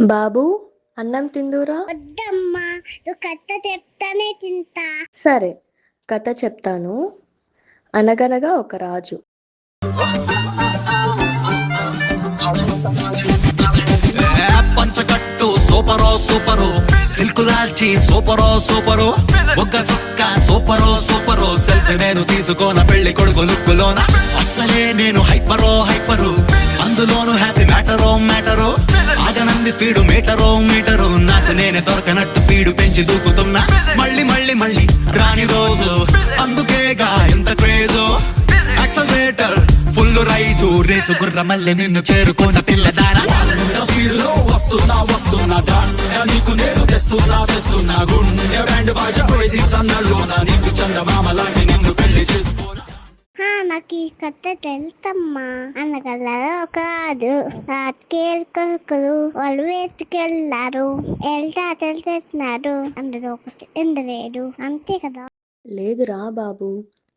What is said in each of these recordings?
బాబూ, అన్నం తిందురా? వద్దమ్మా, నువ్వు కథ చెప్తానే తింటా. సరే, కథ చెప్తాను. అనగనగా ఒక రాజు. పంచకట్టు సూపరో సూపరు, సిల్కు లాల్చి సూపరో సూపరు, ఒక్క సుక్క సూపరో సూపరు, సెల్ఫీ నేను తీసుకోన పెళ్లి కొడుకు లుక్కులోన. అస్సలే నేను హైపరో హైపరు, అందులోను హ్యాపీ మ్యాటరో మ్యాటరు, ఆగనంది స్పీడు మీటరో మీటరు, నాకు నేనే దొరకనట్టు స్పీడు పెంచి దూకుతున్నా. మళ్ళీ మళ్ళీ మళ్ళీ రాని రోజు, అందుకేగా ఇంత craze. Accelerator full rise, race గుర్ర మళ్ళీ నిన్ను చేరుకున్న పిల్లదానా. స్పీడ్లో వస్తున్నా వస్తున్నా దాన్య, నీకు నేను తెస్తున్నా గుండె బ్యాండ్ బాజా క్రేజీ సన్నల్లోనా, నీకు చందమామ లాంటి నిన్ను పెళ్లి చేసుకోనా. నాకు ఈ కథ తెలుసమ్మా. అనగల ఒక రాజు, రాజకీయ వాళ్ళు వేసుకెళ్లారు. వెళ్తా తెలిసేస్తున్నారు, అందులో ఒక ఇంద్రేడు. అంతే కదా? లేదురా బాబు,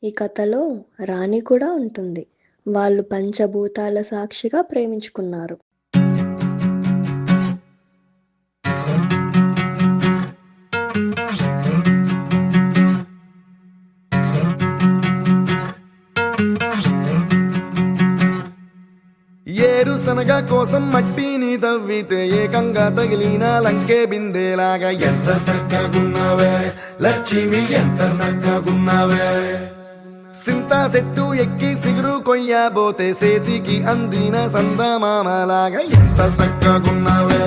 ఈ కథలో రాణి కూడా ఉంటుంది. వాళ్ళు పంచభూతాల సాక్షిగా ప్రేమించుకున్నారు. ఏరుశనగ కోసం మట్టిని తవ్వితే ఏకంగా తగిలిన లంకే బిందేలాగా ఎంత చక్కగున్నావే లక్ష్మి, ఎంత చక్కగున్నావే. సింతా చెట్టు ఎక్కి సిగురు కొయ్యబోతే చేతికి అందిన సందమామలాగా ఎంత చక్కగున్నావే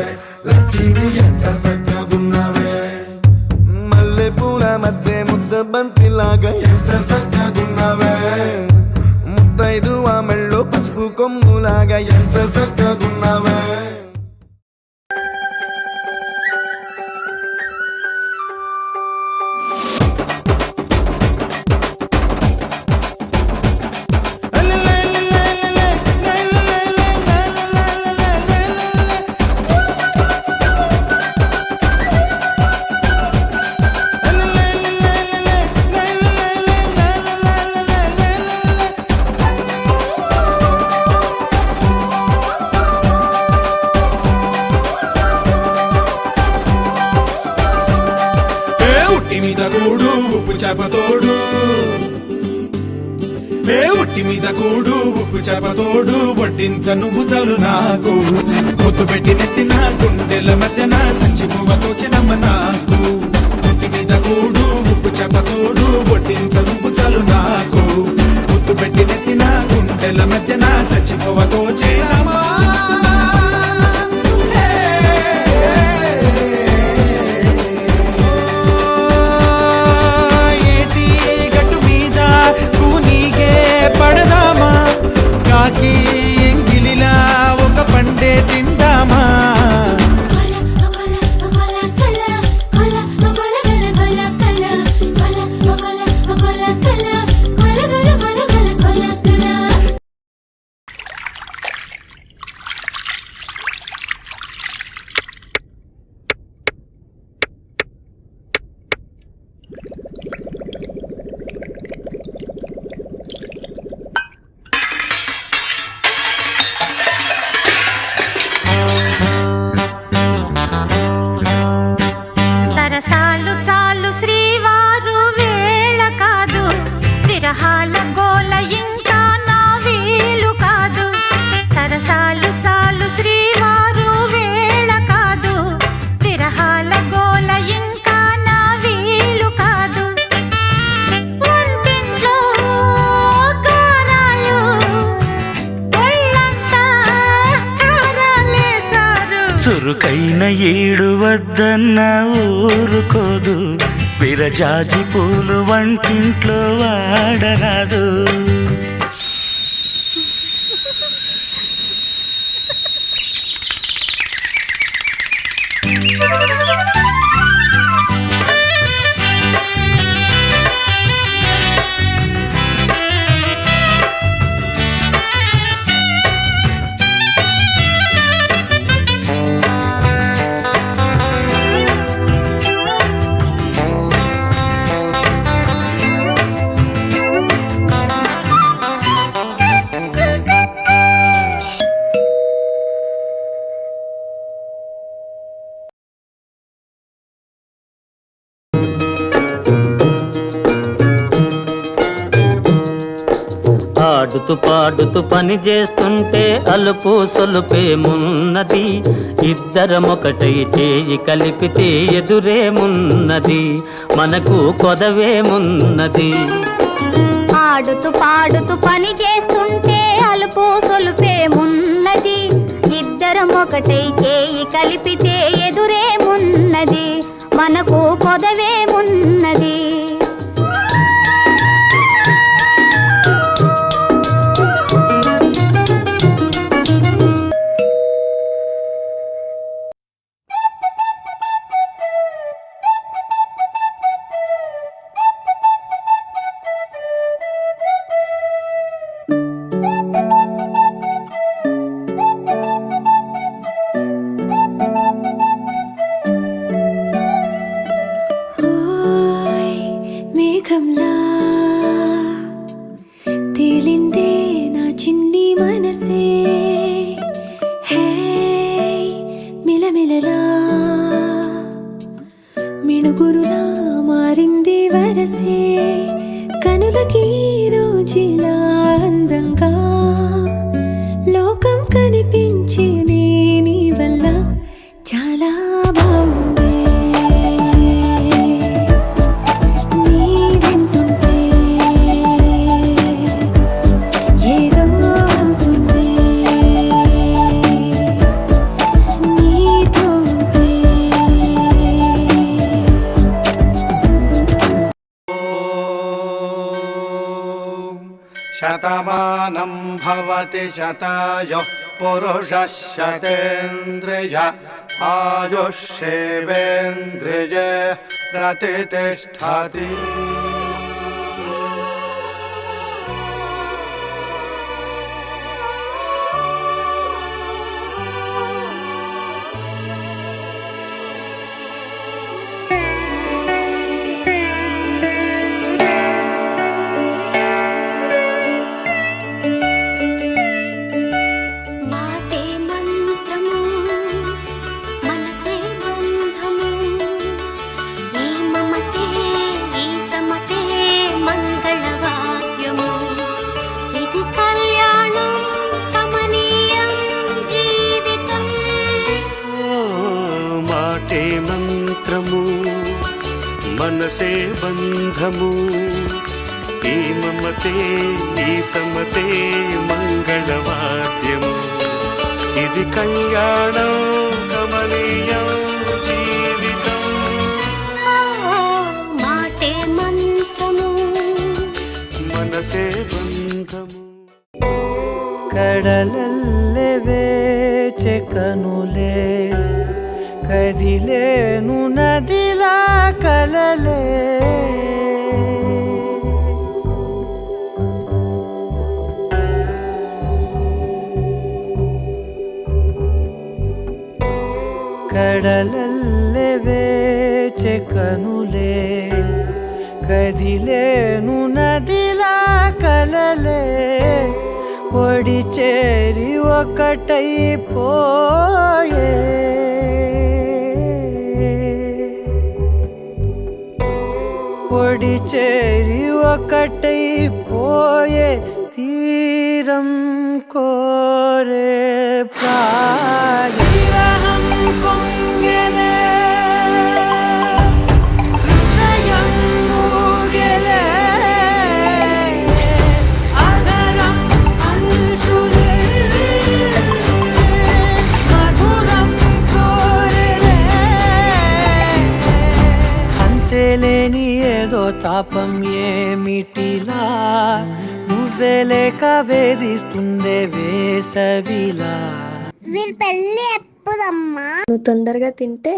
లక్ష్మి, ఎంత చక్కగున్నావే. మల్లె పూల మధ్య ముద్ద బంతిలాగా ఎంత చక్కగున్నావే. ముద్దైదు ఆ మెళ్ళో పసుపు కొమ్ములాగా ఎంత చక్కగున్నావే. మీద కూడు ఉప్పు చేపతోడు, ఉట్టి మీద కూడు ఉప్పు చేపతోడు, వడ్డించ నువ్వు చాలు నాకు. పొద్దు పెట్టి నెత్తిన గుండెల మధ్యన సంచి పువ్వతో చిన్నమ్మ నాకు. ఉట్టి మీద కూడు ఉప్పు చేపతోడు, వడ్డించ నువ్వు చాలు నాకు. పొద్దు పెట్టి నెత్తిన గుండెల మధ్యన సంచి పువ్వతో చిన్నమ్మ. పడదామా కాకి ఎంగిలిలా ఒక పండే తిందామా. సరసాలు చాలు శ్రీవారు వేళ కాదు, విరహాల గోల ఇంకా నా వీలు కాదు. సరసాలు చాలు శ్రీవారు వేళ కాదు, విరహాల గోల ఇంకా నా వీలు కాదు. వంటింట్లో గారాలు ఒళ్ళంతా చారాలేశారు. చురుకైన ఏడు వద్దన్న ఊరుకోదు, విరజాజి పూలు వంటింట్లో వాడరాదు. ఆడుతూ పాడుతూ పని చేస్తుంటే అలుపు సొలుపేమున్నది, ఇద్దరమొకటై చేయి కలిపితే ఎదురేమున్నది, మనకు కొదవేమున్నది. ఆడుతూ పాడుతూ పని చేస్తుంటే అలుపు సొలుపేమున్నది, ఇద్దరం ఒకటై చేయి కలిపితే ఎదురేమున్నది, మనకు కొదవేమున్నది. మేఘంలా తేలిందే నా చిన్ని మనసే, హే మిలమిలలా మిణుగురులా మారింది వరసే, కనులకి రోజులా అందంగా లోకం కనిపించే నీ వల్ల చాలా బాగుంది. శతమానం భవతి శతాయుః పురుషः శతేంద్రియ ఆయుష్యేవేంద్రియే ప్రతిష్ఠతి. మనసే బంధము, ఈ మమతే ఈ సమతే మంగళవాద్యము, ఇది కళ్యాణం కమనీయం జీవితం. మాటే మంత్రము మనసే బంధము. కడలల్లె వేచె కనులే కదిలేను నదిలా కలలే, కడలల్లె వేచె కనులే కదిలేను నదిలా కలలే, ఒడి చేరి ఒకటైపోయే, ఒడి చేరి ఒకటైపోయే, తీరం కోరే ప్రాయం పొంగెలే, హృదయం మూగెలే, అధరం అంశులే, మధురం కోరెలే, అంతేలేని ఏదో తాపం ఏమిటిలా, నువ్వే లేక వేధిస్తుందే వేసవిలా. వీళ్ళ పెళ్ళి ఎప్పుడమ్మా? నువ్వు తొందరగా తింటే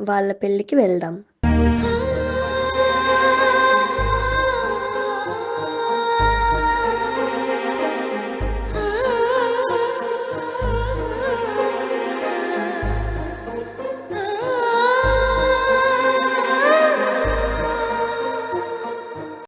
వాళ్ళ పెళ్ళికి వెళ్దాం.